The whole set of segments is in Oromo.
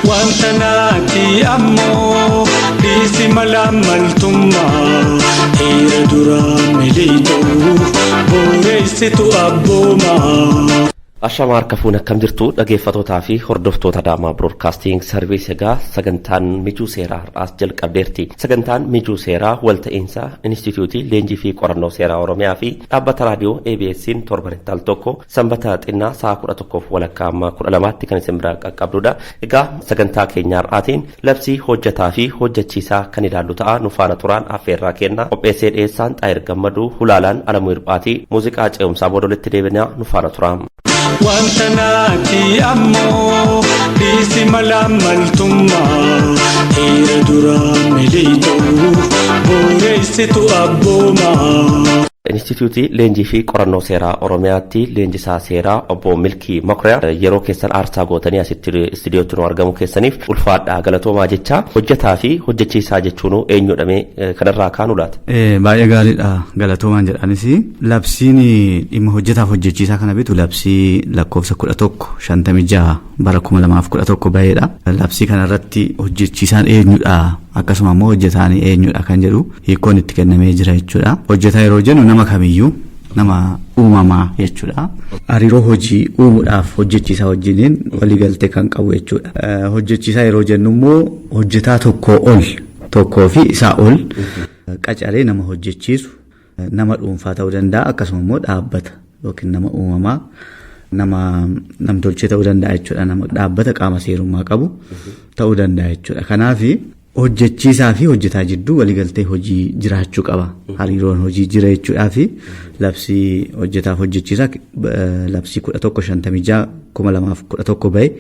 Wantanaati ammoo dhiisi malaamaltummaa dhiira duraa miliitoo boreessitu abboomaa. Ashama harkafuun akkam jirtu dhaggeeffatootaa fi hordoftoota Adaamaa Broadcasting Service egaa sagantaan mijuu seeraa har'aas jalqabdeerti. Sagantaan mijuu seeraa walta'iinsa Instituutii Leenjii fi Qorannoo Seeraa Oromiyaa fi dhaabbata raadiyoo ABS'n torbanettaa tokko sanbata xinnaa sa'a 11 walakkaa amma 12tti kan isin bira qaqqabdudha. Egaa sagantaa keenya har'aatiin labsii hojjetaa fi hojjechiisaa kan ilaallu ta'a. Nu faana turaan affeerraa kenna qopheessee dhiyeessaan Xaayir Gammaduu, Hulaalaan Alamuu Hirphaatii, muuziqaa ce'umsaa boodolitti deebinaa nu faana turaan. Wantanaati ammoo dhiisi malaamaltummaa dhiira duraa miliitoo boreessitu abboomaa. Instituutii Leenjii fi Qorannoo Seeraa Oromiyaatti leenjisaa seeraa obbo Milkii Makuriyaa yeroo keessan aarsaa gootanii asitti istiidiyootti nu argamu keessaniif ulfaadhaa galatoomaa jecha hojjetaa fi hojjechiisaa jechuun eenyudhamee kanarraa kaanu laata? Baay'ee gaariidha galatoomaan jedhanis labsiin dhimma hojjetaaf hojjechiisaa kana bitu labsii lakkoofsa 1156 bara 2011 baheedha. Labsii kanarratti hojjechiisaan eenyudha akkasuma immoo hojjetaan eenyudha kan jedhu hiikoon itti kennamee jira jechuudha. Hojjetaa yeroo jennu nama kamiyyuu nama uumamaa jechuudha. Hariiroo hojii uumuudhaaf hojjechiisaa wajjiniin waliigaltee kan qabu jechuudha. Hojjechiisaa yeroo jennu immoo hojjetaa tokkoo fi isaa ol qacaree nama hojjechiisu nama dhuunfaa ta'uu danda'a akkasuma immoo dhaabbata yookiin nama uumamaa nama namtolchee ta'uu danda'a jechuudha. Nama dhaabbata qaama seerummaa qabu ta'uu danda'a jechuudha. Kanaaf hojjechiisaa fi hojjetaa jidduu waliigaltee hojii jiraachuu qaba. Hariiroon hojii jira jechuudhaa fi labsii hojjetaaf hojjechiisaa labsii 1156 2011 bahe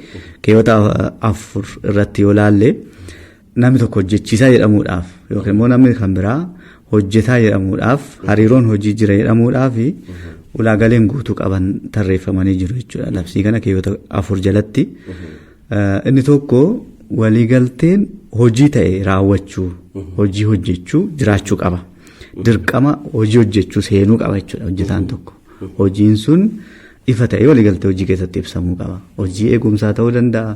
keewwata 4 irratti yoo laalle namni tokko hojjechiisaa jedhamuudhaaf yookiin immoo namni kan biraa hojjetaa jedhamuudhaaf hariiroon hojii jira jedhamuudhaaf ulaagaleen guutuu qaban tarreeffamanii jiru jechuudha. Labsii kana keewwata 4 jalatti inni tokko waliigalteen hojii ta'e raawwachuu hojii hojjechuu jiraachuu qaba. Dirqama hojii hojjechuu seenuu qaba jechuudha hojjetaan tokko. Hojiin sun ifa ta'e waliigaltee hojii keessatti ibsamuu qaba. Hojii eegumsaa ta'uu danda'a.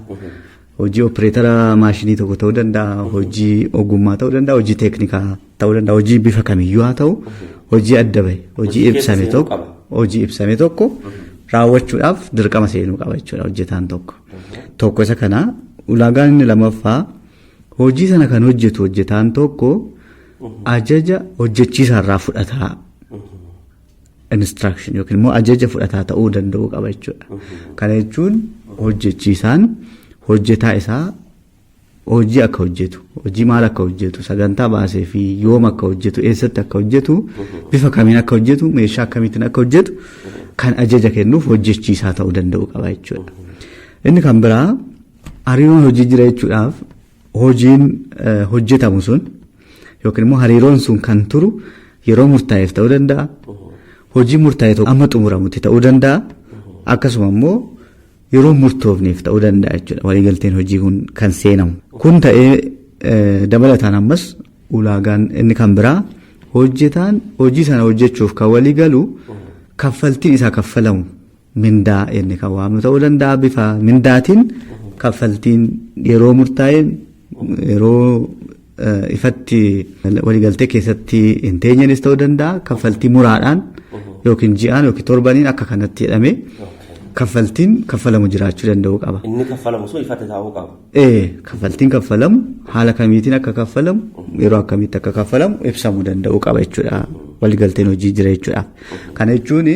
Hojii opereetara maashinii tokko ta'uu danda'a. Hojii ogummaa ta'uu danda'a. Hojii teeknikaa ta'uu danda'a. Hojii bifa kamiyyuu haa ta'u hojii adda bahe hojii ibsame tokko raawwachuudhaaf dirqama seenuu qaba jechuudha hojjetaan tokko. Tokko isa kana ulaagaan inni lamaffaa hojii sana kan hojjetu hojjetaan tokko ajaja hojjechiisaarraa fudhataa instruction yookiin immoo ajaja fudhataa ta'uu danda'uu qaba jechuudha. Kana jechuun hojjechiisaan hojjetaa isaa hojii akka hojjetu, hojii maal akka hojjetu, sagantaa baasee fi yoom akka hojjetu, eessatti akka hojjetu, bifa kamiin akka hojjetu, meeshaa akkamiitiin akka hojjetu kan ajaja kennuuf hojjechiisaa ta'uu danda'uu qaba jechuudha. Inni kan biraa hariiroon hojii jira jechuudhaaf hojiin hojjetamu sun yookiin immoo hariiroon sun kan turu yeroo murtaa'eef ta'uu danda'a. Hojii murtaa'e tokko amma xumuramutti ta'uu danda'a. Akkasuma immoo yeroo murtoofneef ta'uu danda'a jechuudha. Waliigalteen hojii kun kan seenamu. Kun ta'ee dabalataan ammas ulaagaan inni kan biraa hojjetaan hojii sana hojjechuuf kan walii galu kaffaltiin isaa kaffalamu mindaa inni kan waamnu ta'uu danda'a. Bifa mindaatiin kaffaltiin yeroo murtaa'een yeroo ifatti waliigaltee keessatti hin teenyenis ta'uu danda'a. Kaffaltii muraadhaan yookiin ji'aan yookiin torbaniin akka kanatti jedhamee kaffaltiin kaffalamu jiraachuu danda'uu qaba. Inni kaffalamu sun ifatti ta'uu qaba. Kaffaltiin kaffalamu haala kamiitiin akka kaffalamu yeroo akkamiitti akka kaffalamu ibsamuu danda'uu qaba jechuudha. Waliigalteen hojii jira jechuudha. Kana jechuun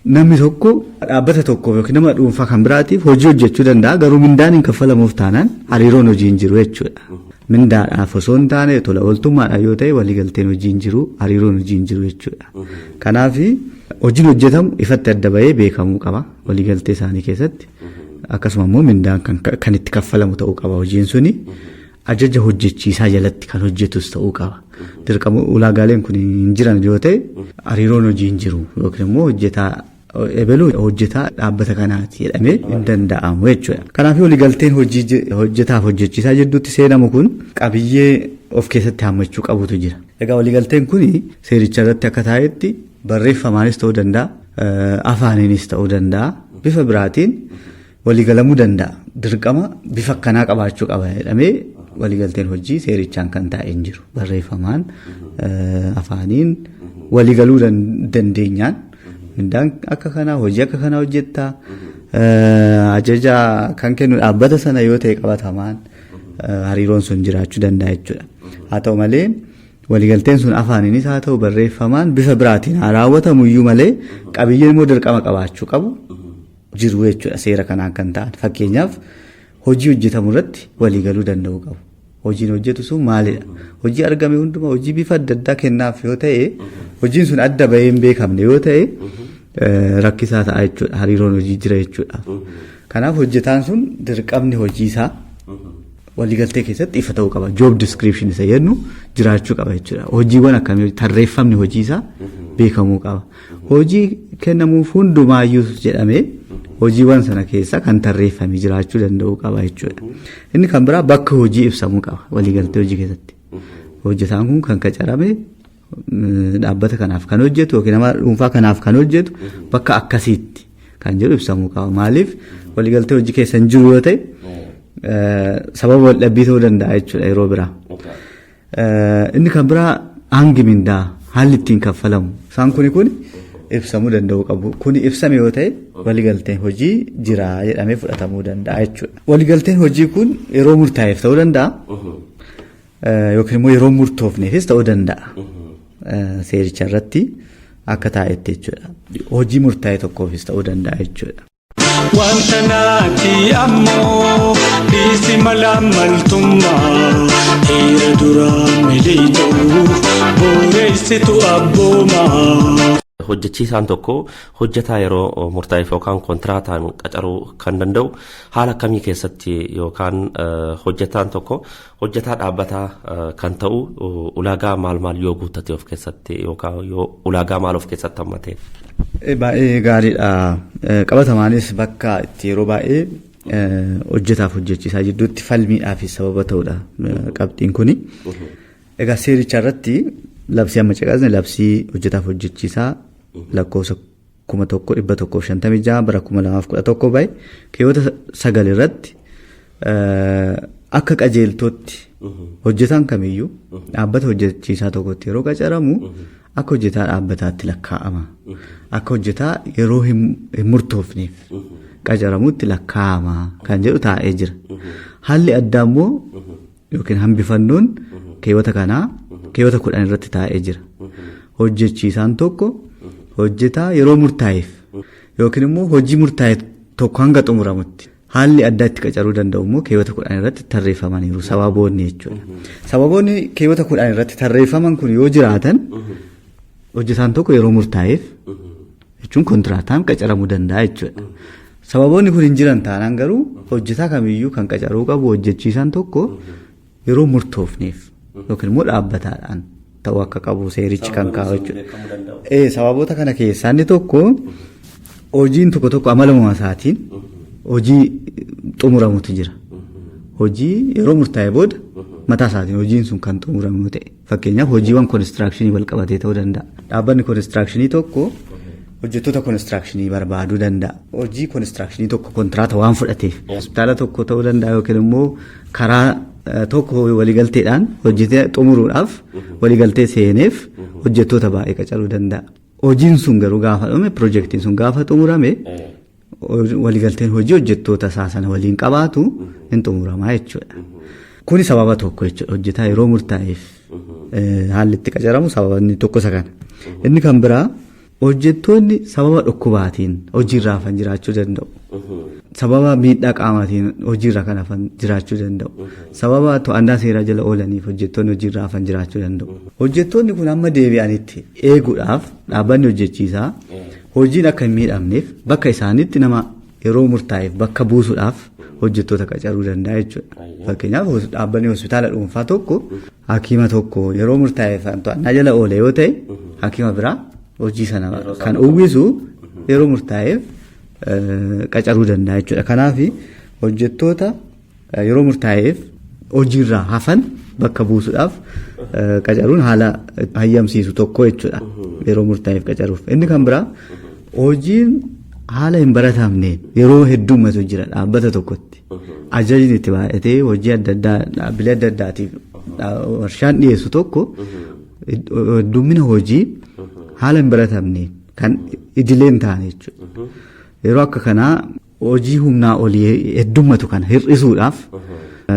namni tokko dhaabbata tokkoof yookiin nama dhuunfaa kan biraatiif hojii hojjechuu danda'a garuu mindaan hin kaffalamuuf taanaan hariiroon hojii hin jiru jechuudha. Mindaadhaaf osoo hin taane tola ooltummaadhaan yoo ta'e waliigalteen hojii hin jiru hariiroon hojii hin jiru jechuudha. Kanaaf hojiin hojjetamu ifatti adda bahee beekamuu qaba waliigaltee isaanii keessatti. Akkasuma immoo mindaan kan itti kaffalamu ta'uu qaba hojiin suni ajaja hojjechiisaa jalatti kan hojjetus ta'uu qaba. Dirqama ulaagaaleen kun hin jiran yoo ta'e hariiroon hojii hin jiru yookiin immoo hojjetaa ebaluu hojjetaa dhaabbata kanaati jedhamee hin danda'amu jechuudha. Kanaaf waliigalteen hojjetaaf hojjechiisaa jidduutti seenamu kun qabiyyee of keessatti hammachuu qabutu jira. Egaa waliigalteen kun seericha irratti akka taa'etti barreeffamaanis ta'uu danda'a, afaaniinis ta'uu danda'a, bifa biraatiin waliigalamuu danda'a. Dirqama bifa akkanaa qabaachuu qaba jedhamee waliigalteen hojii seerichaan kan taa'ee hin jiru. Barreeffamaan afaaniin waliigaluu dandeenyaan mindaan akka kanaa hojii akka kanaa hojjettaa ajaja kan kennu dhaabbata sana yoo ta'e qabatamaan hariiroon sun jiraachuu danda'a jechuudha. Haa ta'u malee waliigalteen sun afaaniinis haa ta'u barreeffamaan bifa biraatiin haa raawwatamu iyyuu malee qabiyyeen immoo dirqama qabaachuu qabu jiru jechuudha seera kanaan kan ta'an. Fakkeenyaaf hojii hojjetamu irratti waliigaluu danda'uu qabu. Hojiin hojjetu sun maalidha? Hojii argame hundumaa hojii bifa adda addaa kennaaf yoo ta'e hojiin sun adda bahee hin beekamne yoo ta'e rakkisaa ta'a jechuudha. Hariiroon hojii jira jechuudha. Kanaaf hojjetaan sun dirqamni hojii isaa waliigaltee keessatti ifa ta'uu qaba. Job description isa jennu jiraachuu qaba jechuudha. Hojiiwwan akkamii tarreeffamni hojii isaa beekamuu qaba. Hojii kennamuuf hundumaayyuu jedhamee hojiiwwan sana keessa kan tarreeffame jiraachuu danda'uu qaba jechuudha. Inni kan biraa bakka hojii ibsamuu qaba waliigaltee hojii keessatti. Hojjetaan kun kan qacarame dhaabbata kanaaf kan hojjetu yookiin nama dhuunfaa kanaaf kan hojjetu bakka akkasiitti kan jedhu ibsamuu qaba. Maaliif waliigaltee hojii keessa hin jiru yoo ta'e sababa waldhabbii ta'uu danda'a jechuudha yeroo biraa. Inni kan biraa hangi mindaa haalli ittiin kaffalamu isaan kun ibsamuu danda'uu qabu. Kuni ibsame yoo ta'e waliigalteen hojii jira jedhamee fudhatamuu danda'a jechuudha. Waliigalteen hojii kun yeroo murtaa'eef ta'uu danda'a yookiin immoo yeroo murtoofneefis ta'uu danda'a. Seericha irratti akka taa'etti jechuudha. Hojii murtaa'e tokkoofis ta'uu danda'a jechuudha. Wanta naati ammoo dhiisi malaamaltummaa dhiira duraa miliitoo boreessitu abboomaa. Hojjechiisaan tokko hojjetaa yeroo murtaa'eef yookaan kontiraataan qacaruu kan danda'u haala akkamii keessatti yookaan hojjetaan tokko hojjetaa dhaabbataa kan ta'u ulaagaa maal yoo guuttate of keessatti yookaan yoo ulaagaa maal of keessatti hammatee? Baay'ee gaariidha. Qabatamaanis bakka itti yeroo baay'ee hojjetaaf hojjechiisaa jidduutti falmiidhaaf sababa ta'udha qabxiin kuni. Egaa seericha irratti labsii amma caqasne labsii hojjetaaf hojjechiisaa lakkoofsa 1156 bara 2011 bahe keewwata 9 irratti akka qajeeltootti hojjetaan kamiyyuu dhaabbata hojjechiisaa tokkotti yeroo qacaramu akka hojjetaa dhaabbataatti lakkaa'ama. Akka hojjetaa yeroo hin murtoofneef qacaramutti lakkaa'ama kan jedhu taa'ee jira. Haalli addaa immoo yookiin hambifannoon keewwata kanaa keewwata 10 irratti taa'ee jira. Hojjechiisaan tokko hojjetaa yeroo murtaa'eef yookiin immoo hojii murtaa'e tokko hanga xumuramutti haalli addaa itti qacaruu danda'u immoo keewwata 10 irratti tarreeffamaniiru sababoonni jechuudha. Sababoonni keewwata 10 irratti tarreeffaman kun yoo jiraatan hojjetaan tokko yeroo murtaa'eef jechuun kontiraataan qacaramuu danda'a jechuudha. Sababoonni kun hin jiran taanaan garuu hojjetaa kamiyyuu kan qacaruu qabu hojjechiisaan tokko yeroo murtoofneef yookiin immoo dhaabbataadhaan ta'uu akka qabu seerichi kan kaa'u jechuudha. Sababoota kana keessaa inni tokko hojiin tokko amaluma isaatiin hojii xumuramutu jira. Hojii yeroo murtaa'e booda mataa isaatiin hojiin sun kan xumuramu ta'e. Fakkeenyaaf hojiiwwan koonistirakshinii wal qabatee ta'uu danda'a. Dhaabbanni koonistirakshinii tokko hojjettoota koonistirakshinii barbaaduu danda'a. Hojii koonistirakshinii tokko kontiraata waan fudhateef hospitaala tokko ta'uu danda'a yookiin immoo karaa tokko waliigalteedhaan hojjetee xumuruudhaaf waliigaltee seeneef hojjettoota baay'ee qacaruu danda'a. Hojiin sun garuu gaafa dhume piroojeektiin sun gaafa xumurame waliigalteen hojii hojjettoota isaa sana waliin qabaatu hin xumuramaa jechuudha. Kuni sababa tokko jechuudha. Hojjetaa yeroo murtaa'eef haalli itti qacaramu sababni tokko isa kana. Inni kan biraa hojjettoonni sababa dhukkubaatiin hojiirraa hafan jiraachuu danda'u. Sababa miidhaa qaamaatiin hojiirra kan hafan jiraachuu danda'u. Sababa to'annaa seeraa jala oolaniif hojjettoonni hojiirra hafan jiraachuu danda'u. Hojjettoonni kun amma deebi'anitti eeguudhaaf dhaabbanni hojjechiisaa hojiin akka hin miidhamneef bakka isaaniitti nama yeroo murtaa'eef bakka buusuudhaaf hojjettoota qacaruu danda'a jechuudha. Fakkeenyaaf dhaabbanni hospitaala dhuunfaa tokko hakiima tokko yeroo murtaa'eef to'annaa jala oole yoo ta'e hakiima biraa hojii sana kan uwwisu yeroo murtaa'eef qacaruu danda'a jechuudha. Kanaaf hojjettoota yeroo murtaa'eef hojiirraa hafan bakka buusuudhaaf qacaruun haala hayyamsiisu tokko jechuudha. Yeroo murtaa'eef qacaruuf. Inni kan biraa hojiin haala hin baratamneen yeroo heddummatu jira dhaabbata tokkotti. Ajajni itti baay'atee hojii adda addaa dhaabbilee adda addaatiif warshaan dhiyeessu tokko heddummina hojii haala hin baratamneen kan idileen ta'an jechuudha. Yeroo akka kanaa hojii humnaa olii heddummatu kana hir'isuudhaaf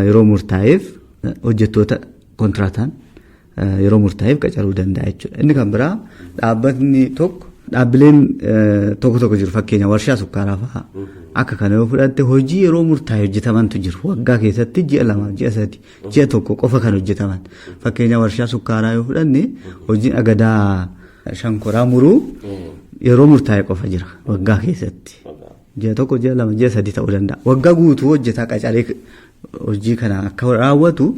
yeroo murtaa'eef hojjettoota kontiraataan yeroo murtaa'eef qacaruu danda'a jechuudha. Inni kan biraa dhaabbatni tokko dhaabbileen tokko jiru fakkeenya warshaa sukkaaraa fa'aa akka kana yoo fudhatte hojii yeroo murtaa'e hojjetamantu jiru waggaa keessatti ji'a 2 ji'a 3 ji'a 1 qofa kan hojjetaman fakkeenya warshaa sukkaaraa yoo fudhanne hojiin agadaa shankoraa muruu yeroo murtaa'e qofa jira waggaa keessatti ji'a 1 ji'a 2 ji'a 3 ta'uu danda'a waggaa guutuu hojjetaa qacaree hojii kana akka raawwatu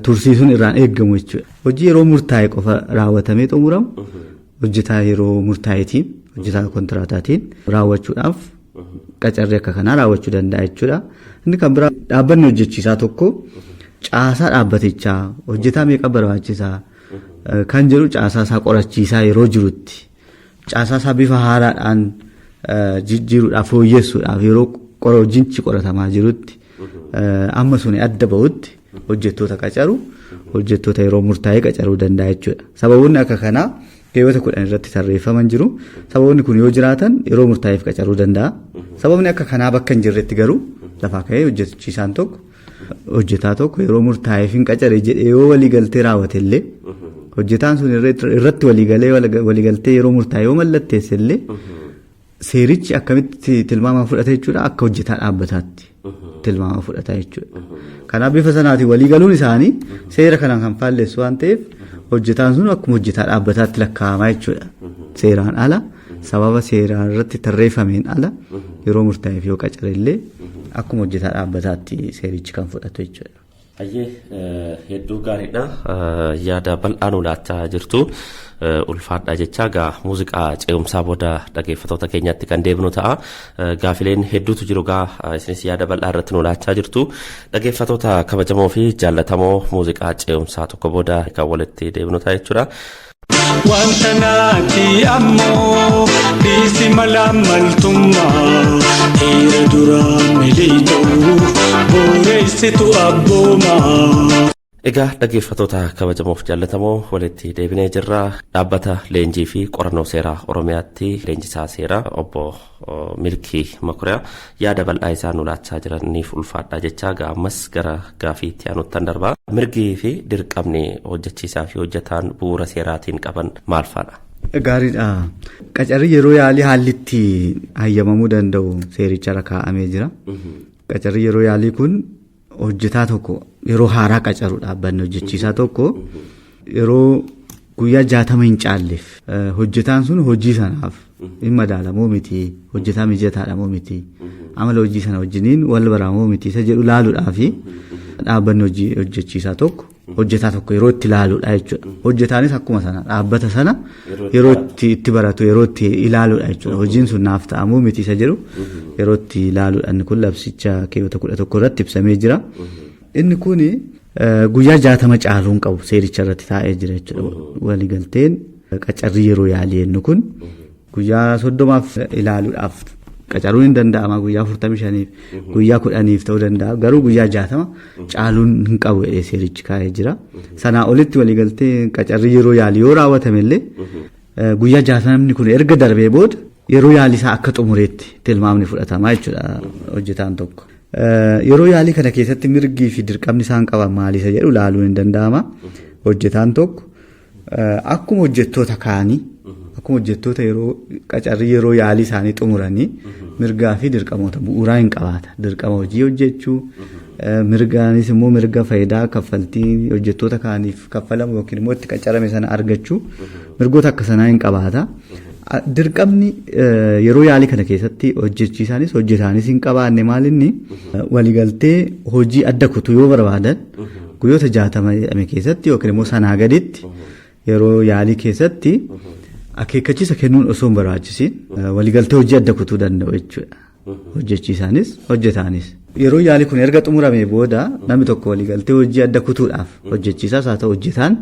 tursiisuun irraan eeggamu jechuudha hojii yeroo murtaa'e qofa raawwatamee xumuramu hojjetaa yeroo murtaa'eetiin hojjetaa kontiraataatiin raawwachuudhaaf qacarree akka kanaa raawwachuu danda'a jechuudha. Inni kan biraa dhaabbanni hojjechiisaa tokko caasaa dhaabbatichaa hojjetaa meeqa barbaachisaa kan jedhu caasaa isaa qorachiisaa yeroo jirutti caasaa isaa bifa haaraadhaan jijjiiruudhaaf fooyyessuudhaaf yeroo hojiinchi qoratamaa jirutti amma suni adda ba'utti hojjettoota qacaru hojjettoota yeroo murtaa'e qacaruu danda'a jechuudha. Sababoonni akka kanaa keewwata 10 irratti tarreeffaman jiru. Sababoonni kun yoo jiraatan yeroo murtaa'eef qacaruu danda'a. Sababni akka kanaa bakka hin jirretti garuu lafaa ka'ee hojjechiisaan tokko hojjetaa tokko yeroo murtaa'eef hin qacare jedhee yoo waliigaltee raawwate illee hojjetaan sun irratti waliigaltee yeroo murtaa'e yoo mallatteesse illee seerichi akkamitti tilmaama fudhata jechuudha akka hojjetaa dhaabbataatti tilmaama fudhata jechuudha. Kanaaf bifa sanaatiin waliigaluun isaanii seera kanaan kan faalleessu waan ta'eef hojjetaan sun akkuma hojjetaa dhaabbataatti lakkaa'amaa jechuudha. Seeraan ala sababa seeraan irratti tarreeffameen ala yeroo murtaa'eef yoo qacare illee akkuma hojjetaa dhaabbataatti seerichi kan fudhatu jechuudha. Hedduu gaariidha. Yaada bal'aa nu laachaa jirtu. Ulfaadha jechaa gaa muuziqaa ce'umsaa booda dhaggeeffattoota keenyatti kan deebinu ta'a. Gaafileen hedduutu jiru gaa isinis yaada bal'aa irratti nu laachaa jirtu. Dhaggeeffattoota kabajamoo fi jaallatamoo muuziqaa ce'umsaa tokko booda kan walitti deebinu ta'a jechuudha. Wanta naati ammoo dhiisi malaamaltummaa dhiira duraa miliitoo boreessitu abboomaa. Egaa dhaggeeffattoota kabajamoof jaallatamoo walitti deebinee jirra. Dhaabbata leenjii fi qorannoo seeraa Oromiyaatti leenjisaa seeraa obbo Milkii Makuriyaa yaada bal'aa isaa nu laachaa jiraniif ulfaadha jechaa ammas gara gaafiitti aanutti darbaa. Mirgii fi dirqamni hojjechiisaa fi hojjetaan bu'uura seeraatiin qaban maal fa'adha? Gaariidha. Qacarri yeroo yaalii haalli itti hayyamamuu danda'u seericha kaa'amee jira. Qacarri yeroo yaalii kun hojjetaa tokko yeroo haaraa qacaru dhaabbanni hojjechiisaa tokko yeroo guyyaa 60 hin caalleef hojjetaan sun hojii sanaaf hin madaalamoo miti hojjetaa mijataadhamoo miti amala hojii sana wajjiniin wal baraamoo miti isa jedhu laaluudhaaf dhaabbanni hojjechiisaa tokko hojjetaa tokko yeroo itti laaluudha jechuudha. Hojjetaanis akkuma sana dhaabbata sana yeroo itti baratu yeroo itti ilaaluudha jechuudha. Hojiin sun naaf ta'amuu miti isa jedhu yeroo itti ilaaluudhaan kun labsicha keewwata 11 irratti ibsamee jira. Inni kun guyyaa 60 caaluun qabu seericha irratti taa'ee jira jechuudha. Waliigalteen qacarri yeroo yaalii inni kun guyyaa 30 ilaaluudhaaf qacaruun hin danda'ama guyyaa 45 guyyaa 10 ta'uu danda'a garuu guyyaa 60 caaluun hin qabu jedhee seerichi kaa'ee jira. Sanaa olitti waliigaltee qacarri yeroo yaalii yoo raawwatame illee guyyaa 60 kun erga darbee booda yeroo yaalii isaa akka xumureetti tilmaamni fudhatama jechuudha hojjetaan tokko. Yeroo yaalii kana keessatti mirgii fi dirqamni isaan qaban maali isa jedhu laaluun hin danda'ama. Hojjetaan tokko akkuma hojjettoota kaanii akkuma hojjettoota yeroo qacarri yeroo yaalii isaanii xumuranii mirgaa fi dirqamoota bu'uuraa hin qabaata. Dirqama hojii hojjechuu mirgaanis immoo mirga faayidaa kaffaltii hojjettoota kaaniif kaffalamu yookiin immoo itti qacarame sana argachuu mirgoota akka sanaa hin qabaata. Dirqamni yeroo yaalii kana keessatti hojjechiisaanis hojjetaanis hin qabaanne maalinni waliigaltee hojii adda kutuu yoo barbaadan guyyoota 60 keessatti yookiin immoo sanaa gaditti yeroo yaalii keessatti akeekkachiisa kennuun osoo hin barbaachisiin waliigaltee hojii adda kutuu danda'u jechuudha. Hojjechiisaanis hojjetaanis. Yeroo yaalii kun erga xumuramee booda namni tokko waliigaltee hojii adda kutuudhaaf hojjechiisaas haa ta'u hojjetaan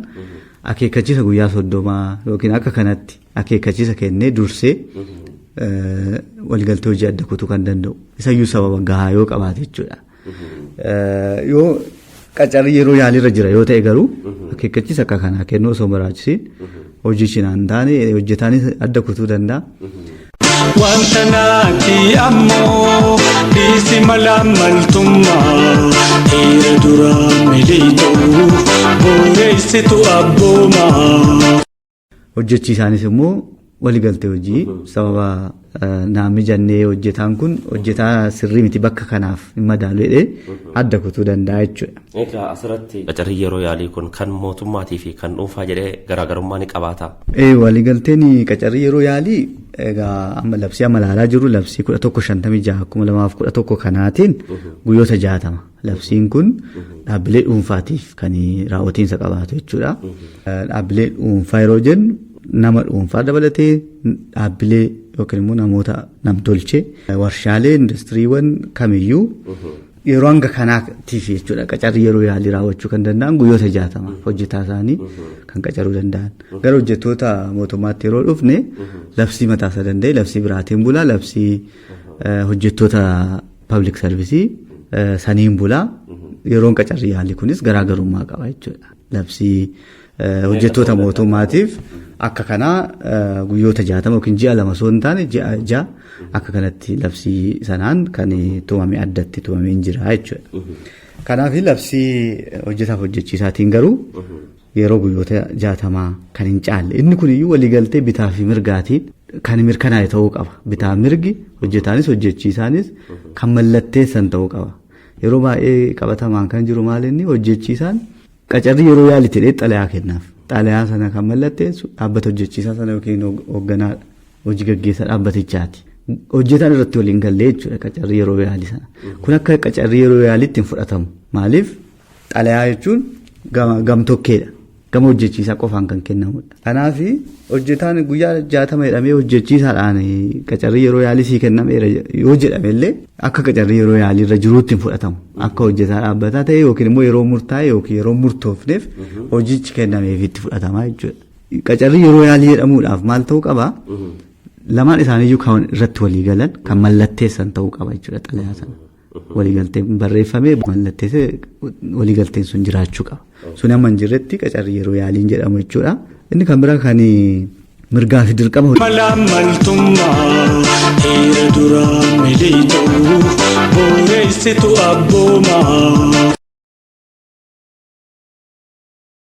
akeekkachiisa guyyaa 30 yookiin akka kanatti akeekkachiisa kennee dursee waliigaltee hojii adda kutuu kan danda'u isayyuu sababa gahaa yoo qabaate jechuudha. Yoo qacarri yeroo yaaliirra jira yoo ta'e garuu akeekkachiisa akka kanaa kennuu osoo barbaachisiin hojii cinaan taane hojjetaanis adda kutuu danda'a. Wanta naati ammoo dhiisi malaamaltummaa dhiira duraa miliitoo boreessitu abboomaa. Hojjechiisaanis immoo waliigaltee hojii sababa naamni jannee hojjetaan kun hojjetaa sirrii miti bakka kanaaf madaaluudhe adda kutuu danda'a jechuudha. Egaa asirratti qacarri yeroo yaalii kun kan mootummaatii fi kan dhuunfaa jedhee garaagarummaa ni qabaata. Waliigalteen qacarri yeroo yaalii egaa amma labsii amma ilaalaa jiru labsii 1156 2011 kanaatiin guyyoota 60 labsiin kun dhaabbilee dhuunfaatiif kan raawwatiinsa qabaatu jechuudha. Dhaabbilee dhuunfaa yeroo jennu nama dhuunfaa dabalatee dhaabbilee yookiin immoo namoota namtolchee warshaalee industiriiwwan kamiyyuu yeroo hanga kanaatiif jechuudha qacarri yeroo yaalii raawwachuu kan danda'an guyyoota 60 hojjetaa isaanii kan qacaruu danda'an. Gara hojjettoota mootummaatti yeroo dhufne labsii mataasaa danda'e labsii biraatiin bulaa labsii hojjettoota public service saniin bulaa yeroon qacarri yaalii kunis garaagarummaa qaba jechuudha. Labsii hojjettoota mootummaatiif akka kanaa guyyoota 60 yookiin ji'a 2 osoo hin taane ji'a 6 akka kanatti labsii sanaan kan tumame addatti tumamee jira jechuudha. Kanaaf labsii hojjetaaf hojjechiisaatiin garuu yeroo guyyoota 60 kan hin caalle inni kun iyyuu waliigaltee bitaa fi mirgaatiin kan mirkanaa'e ta'uu qaba. Bitaa mirgi hojjetaanis hojjechiisaanis kan mallatteessan ta'uu qaba. Yeroo baay'ee qabatamaan kan jiru maal inni hojjechiisaan qacarri yeroo yaalitti xalayaa kennaaf. Xalayaa sana kan mallatteessu dhaabbata hojjechiisaa sana yookiin hoogganaa hojii gaggeessaa dhaabbatichaati. Hojjetaan irratti waliin gallee jechuudha qacarri yeroo yaalii sana. Kun akka qacarri yeroo yaaliitti hin fudhatamu. Maaliif xalayaa jechuun gamtokkeedha. Gama hojjechiisaa qofaan kan kennamudha. Kanaaf hojjetaan guyyaa 60 jedhamee hojjechiisaadhaan qacarri yeroo yaalii sii kennameera yoo jedhame illee akka qacarri yeroo yaalii irra jiruutti hin fudhatamu. Akka hojjetaa dhaabbataa ta'e yookiin immoo yeroo murtaa'e yookiin yeroo murtoofneef hojichi kennameef itti fudhatama jechuudha. Qacarri yeroo yaalii jedhamuudhaaf maal ta'uu qaba? Lamaan isaaniiyyuu kan irratti walii galan kan mallatteessan ta'uu qaba jechuudha xalayaa sana. Waliigalteen barreeffamee mallatteessee waliigalteen sun jiraachuu qaba. Sun amma hin jirretti qacarri yeroo yaaliin jedhamu jechuudha. Inni kan biraa kan mirgaa fi dirqama malaamaltummaa dhiira duraa miliitoo boreessitu abboomaa.